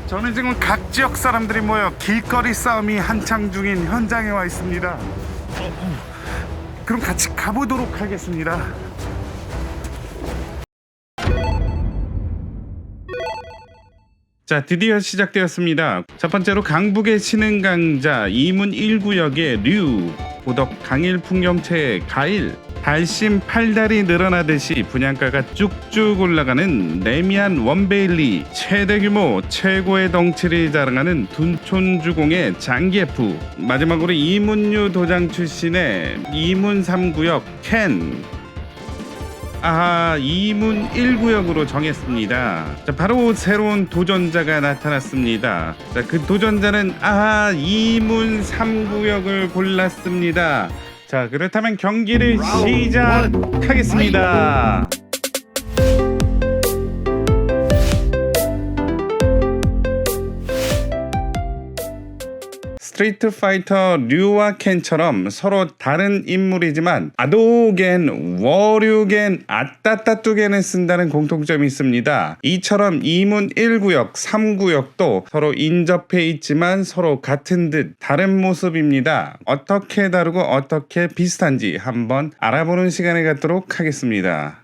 저는 지금 각 지역 사람들이 모여 길거리 싸움이 한창 중인 현장에 와 있습니다. 그럼 같이 가보도록 하겠습니다. 자, 드디어 시작되었습니다. 첫 번째로 강북의 신흥강자 이문 1구역의 류, 고덕 강일 풍경채의 가일, 달심 팔달이 늘어나듯이 분양가가 쭉쭉 올라가는 레미안 원베일리, 최대 규모 최고의 덩치를 자랑하는 둔촌주공의 장기F, 마지막으로 이문유 도장 출신의 이문 3구역 켄. 이문 1구역으로 정했습니다. 자, 바로 새로운 도전자가 나타났습니다. 자, 그 도전자는 이문 3구역을 골랐습니다. 자, 그렇다면 경기를 시작하겠습니다. 스트리트 파이터 류와 켄처럼 서로 다른 인물이지만 아도겐, 워류겐, 아따따뚜겐을 쓴다는 공통점이 있습니다. 이처럼 이문 1구역, 3구역도 서로 인접해 있지만 서로 같은 듯 다른 모습입니다. 어떻게 다르고 어떻게 비슷한지 한번 알아보는 시간을 갖도록 하겠습니다.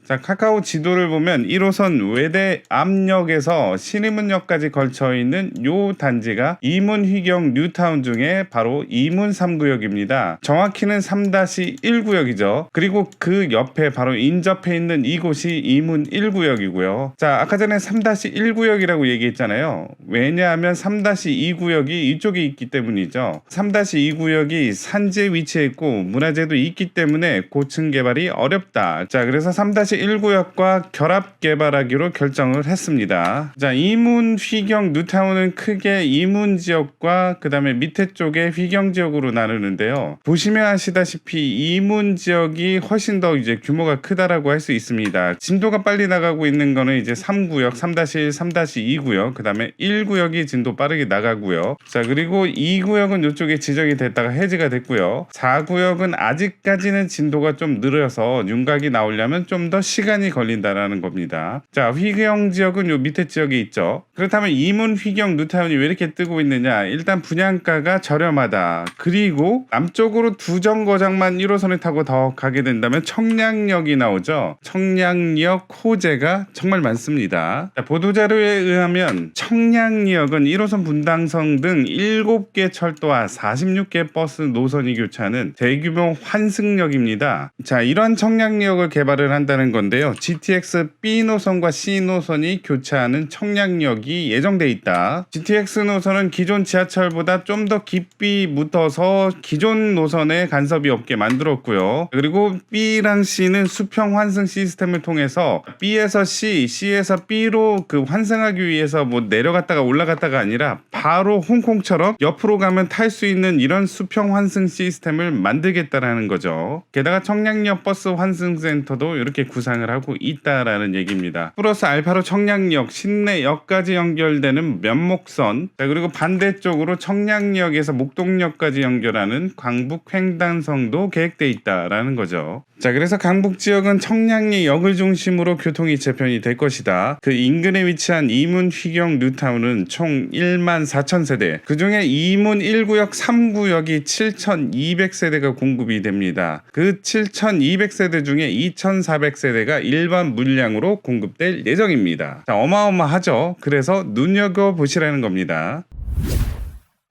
자, 카카오 지도를 보면 1호선 외대 압역에서 신의문역까지 걸쳐있는 요 단지가 이문 휘경 뉴타운 중에 바로 이문 3구역입니다. 정확히는 3-1구역이죠. 그리고 그 옆에 바로 인접해 있는 이곳이 이문 1구역이고요. 자, 아까 전에 3-1구역이라고 얘기했잖아요. 왜냐하면 3-2구역이 이쪽에 있기 때문이죠. 3-2구역이 산지에 위치해 있고 문화재도 있기 때문에 고층 개발이 어렵다. 자, 그래서 3-1구역과 결합 개발하기로 결정을 했습니다. 자, 이문 휘경 뉴타운은 크게 이문 지역과 그 다음에 밑에 쪽에 휘경 지역으로 나누는데요. 보시면 아시다시피 이문 지역이 훨씬 더 이제 규모가 크다라고 할 수 있습니다. 진도가 빨리 나가고 있는 거는 이제 3구역, 3-1, 3-2구역, 그 다음에 1구역이 진도 빠르게 나가고요. 자, 그리고 2구역은 이쪽에 지정이 됐다가 해지가 됐고요. 4구역은 아직까지는 진도가 좀 느려서 윤곽이 나오려면 좀 더 시간이 걸린다라는 겁니다. 자, 휘경 지역은 요 밑에 지역에 있죠. 그렇다면 이문 휘경 뉴타운이 왜 이렇게 뜨고 있느냐? 일단 분양가가 저렴하다. 그리고 남쪽으로 두 정거장만 1호선을 타고 더 가게 된다면 청량역이 나오죠. 청량역 호재가 정말 많습니다. 자, 보도자료에 의하면 청량역은 1호선 분당선 등 7개 철도와 46개 버스 노선이 교차하는 대규모 환승역입니다. 자, 이런 청량역을 개발을 한다는 건데요. GTX B 노선과 C 노선이 교차하는 청량역이 예정돼 있다. GTX 노선은 기존 지하철보다 좀 더 깊이 묻어서 기존 노선에 간섭이 없게 만들었고요. 그리고 B랑 C는 수평 환승 시스템을 통해서 B에서 C, C에서 B로 그 환승하기 위해서 뭐 내려갔다가 올라갔다가 아니라 바로 홍콩처럼 옆으로 가면 탈 수 있는 이런 수평 환승 시스템을 만들겠다라는 거죠. 게다가 청량역 버스 환승 센터도 이렇게 구상을 하고 있다라는 얘기입니다. 플러스 알파로 청량역, 신내역까지 연결되는 면목선, 자, 그리고 반대쪽으로 청량역에서 목동역까지 연결하는 광북 횡단선도 계획돼 있다라는 거죠. 자, 그래서 강북 지역은 청량리역을 중심으로 교통이 재편이 될 것이다. 그 인근에 위치한 이문 휘경 뉴타운은 총 14,000세대, 그중에 이문 1구역 3구역이 7,200세대가 공급이 됩니다. 그 7,200세대 중에 2,400세대가 일반 물량으로 공급될 예정입니다. 자, 어마어마하죠. 그래서 눈여겨보시라는 겁니다.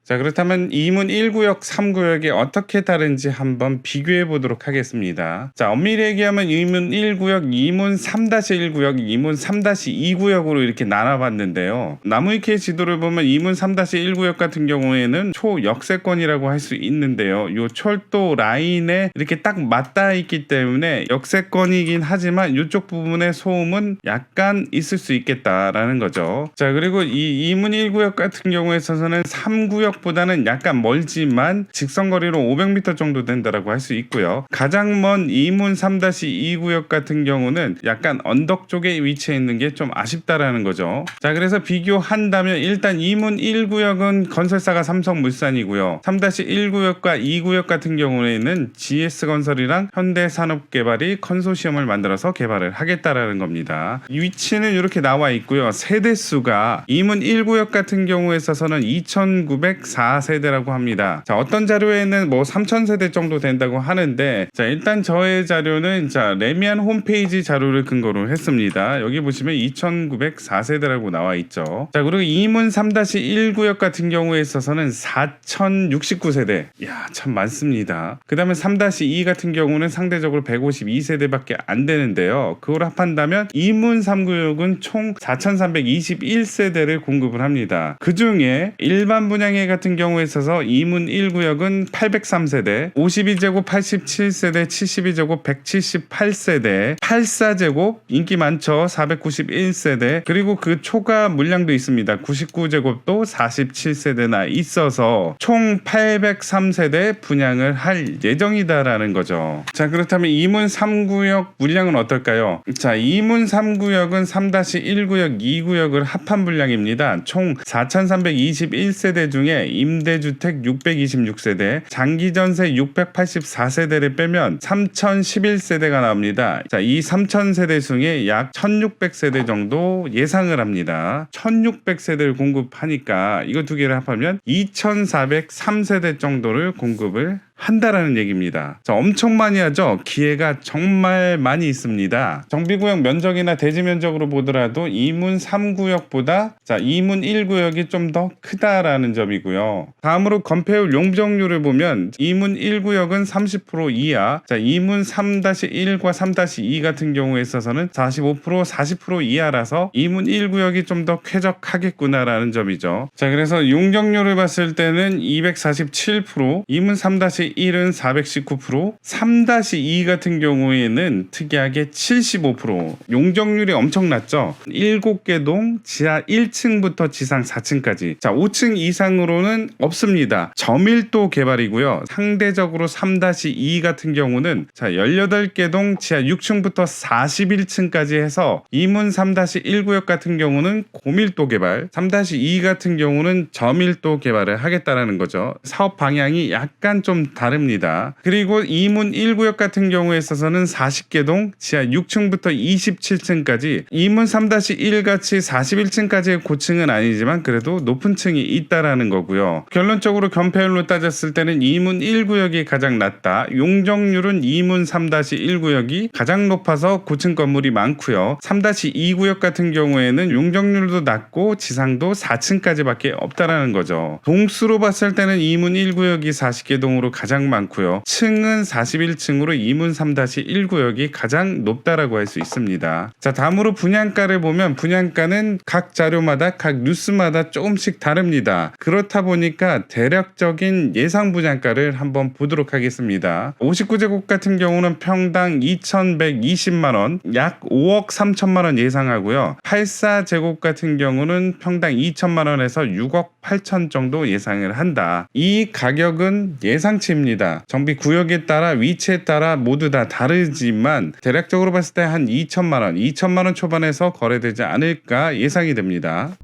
자, 그렇다면 이문 1구역, 3구역이 어떻게 다른지 한번 비교해 보도록 하겠습니다. 자, 엄밀히 얘기하면 이문 1구역, 이문 3-1구역, 이문 3-2구역으로 이렇게 나눠봤는데요. 나무위키의 지도를 보면 이문 3-1구역 같은 경우에는 초역세권이라고 할 수 있는데요. 이 철도 라인에 이렇게 딱 맞닿아 있기 때문에 역세권이긴 하지만 이쪽 부분의 소음은 약간 있을 수 있겠다라는 거죠. 자, 그리고 이 이문 1구역 같은 경우에 있어서는 3구역 구역보다는 약간 멀지만 직선거리로 500m 정도 된다라고 할 수 있고요. 가장 먼 이문 3-2 구역 같은 경우는 약간 언덕 쪽에 위치해 있는 게 좀 아쉽다라는 거죠. 자, 그래서 비교한다면 일단 이문 1구역은 건설사가 삼성물산이고요. 3-1 구역과 2 구역 같은 경우에는 GS건설이랑 현대산업개발이 컨소시엄을 만들어서 개발을 하겠다라는 겁니다. 위치는 이렇게 나와 있고요. 세대수가 이문 1구역 같은 경우에 있어서는 2904세대라고 합니다. 자, 어떤 자료에는 뭐 3000세대 정도 된다고 하는데, 자, 일단 저의 자료는 레미안 홈페이지 자료를 근거로 했습니다. 여기 보시면 2904세대라고 나와 있죠. 자, 그리고 이문 3-1 구역 같은 경우에 있어서는 4069세대. 이야, 참 많습니다. 그 다음에 3-2 같은 경우는 상대적으로 152세대밖에 안 되는데요. 그걸 합한다면 이문 3구역은 총 4321세대를 공급을 합니다. 그 중에 일반 분양회 같은 경우에 있어서 이문 1구역은 803세대, 52제곱 87세대, 72제곱 178세대, 84제곱 인기 많죠. 491세대, 그리고 그 초과 물량도 있습니다. 99제곱도 47세대나 있어서 총 803세대 분양을 할 예정이다라는 거죠. 자, 그렇다면 이문 3구역 물량은 어떨까요? 자, 이문 3구역은 3-1구역, 2구역을 합한 분량입니다. 총 4321세대 중에 임대주택 626세대, 장기전세 684세대를 빼면 3011세대가 나옵니다. 자, 이 3000세대 중에 약 1600세대 정도 예상을 합니다. 1600세대를 공급하니까 이거 두 개를 합하면 2403세대 정도를 공급을 한다라는 얘기입니다. 자, 엄청 많이 하죠. 기회가 정말 많이 있습니다. 정비구역 면적이나 대지 면적으로 보더라도 이문 3구역보다 이문 1구역이 좀 더 크다라는 점이고요. 다음으로 건폐율 용적률을 보면 이문 1구역은 30% 이하, 자, 이문 3-1과 3-2 같은 경우에 있어서는 45%, 40% 이하라서 이문 1구역이 좀 더 쾌적하겠구나라는 점이죠. 자, 그래서 용적률을 봤을 때는 247%, 이문 3-1은 419%, 3-2 같은 경우에는 특이하게 75%. 용적률이 엄청 낮죠. 7개 동 지하 1층부터 지상 4층까지. 자, 5층 이상으로는 없습니다. 저밀도 개발이고요. 상대적으로 3-2 같은 경우는 18개 동 지하 6층부터 41층까지 해서 이문 3-1 구역 같은 경우는 고밀도 개발, 3-2 같은 경우는 저밀도 개발을 하겠다라는 거죠. 사업 방향이 약간 좀 다릅니다. 그리고 이문 1구역 같은 경우에 있어서는 40개 동 지하 6층부터 27층까지, 이문 3-1 같이 41층까지의 고층은 아니지만 그래도 높은 층이 있다라는 거고요. 결론적으로 건폐율로 따졌을 때는 이문 1구역이 가장 낮다. 용적률은 이문 3-1 구역이 가장 높아서 고층 건물이 많고요. 3-2 구역 같은 경우에는 용적률도 낮고 지상도 4층까지밖에 없다라는 거죠. 동수로 봤을 때는 이문 1구역이 40개 동으로 가장 많고요. 층은 41층으로 이문 3-1 구역이 가장 높다라고 할 수 있습니다. 자, 다음으로 분양가를 보면 분양가는 각 자료마다 각 뉴스마다 조금씩 다릅니다. 그렇다 보니까 대략적인 예상 분양가를 한번 보도록 하겠습니다. 59제곱 같은 경우는 평당 2,120만원, 약 5억 3천만원 예상하고요. 84제곱 같은 경우는 평당 2천만원에서 6억 8천 정도 예상을 한다. 이 가격은 예상치입니다. 정비 구역에 따라 위치에 따라 모두 다 다르지만 대략적으로 봤을 때 한 2천만원 초반에서 거래되지 않을까 예상이 됩니다.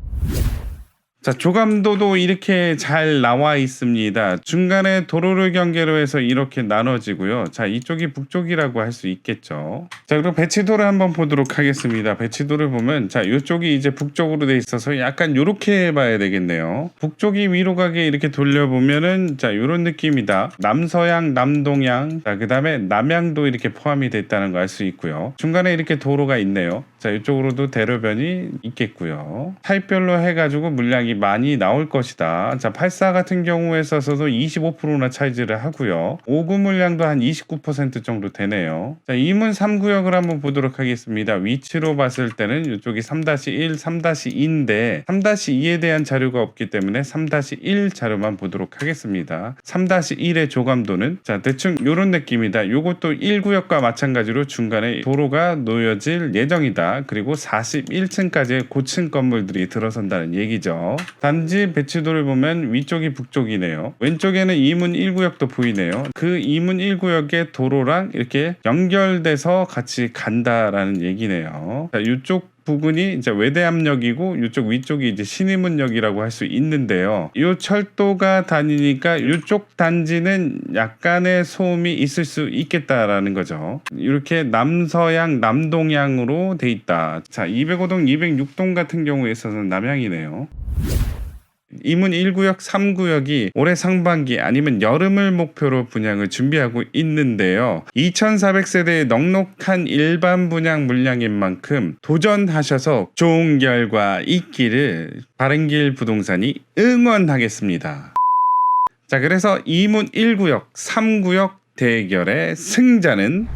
자, 조감도도 이렇게 잘 나와 있습니다. 중간에 도로를 경계로 해서 이렇게 나눠지고요. 자, 이쪽이 북쪽이라고 할 수 있겠죠. 자, 그리고 배치도를 한번 보도록 하겠습니다. 배치도를 보면 이쪽이 이제 북쪽으로 돼 있어서 약간 요렇게 봐야 되겠네요. 북쪽이 위로 가게 이렇게 돌려보면은 요런 느낌이다. 남서양, 남동양, 그 다음에 남양도 이렇게 포함이 됐다는 거 알 수 있고요. 중간에 이렇게 도로가 있네요. 자, 이쪽으로도 대로변이 있겠고요. 타입별로 해가지고 물량이 많이 나올 것이다. 자, 84 같은 경우에 있어서도 25%나 차지를 하고요. 59 물량도 한 29% 정도 되네요. 자, 이문 3구역을 한번 보도록 하겠습니다. 위치로 봤을 때는 이쪽이 3-1, 3-2인데 3-2에 대한 자료가 없기 때문에 3-1 자료만 보도록 하겠습니다. 3-1의 조감도는 대충 이런 느낌이다. 이것도 1구역과 마찬가지로 중간에 도로가 놓여질 예정이다. 그리고 41층까지의 고층 건물들이 들어선다는 얘기죠. 단지 배치도를 보면 위쪽이 북쪽이네요. 왼쪽에는 이문 1구역도 보이네요. 그 이문 1구역의 도로랑 이렇게 연결돼서 같이 간다라는 얘기네요. 자, 이쪽 부근이 이제 외대암역이고 이쪽 위쪽이 이제 신의문역이라고 할 수 있는데요. 이 철도가 다니니까 이쪽 단지는 약간의 소음이 있을 수 있겠다라는 거죠. 이렇게 남서양, 남동향으로 돼 있다. 자, 205동, 206동 같은 경우에 있어서는 남향이네요. 이문 1구역, 3구역이 올해 상반기 아니면 여름을 목표로 분양을 준비하고 있는데요. 2,400세대의 넉넉한 일반 분양 물량인 만큼 도전하셔서 좋은 결과 있기를 바른길 부동산이 응원하겠습니다. 자, 그래서 이문 1구역, 3구역 대결의 승자는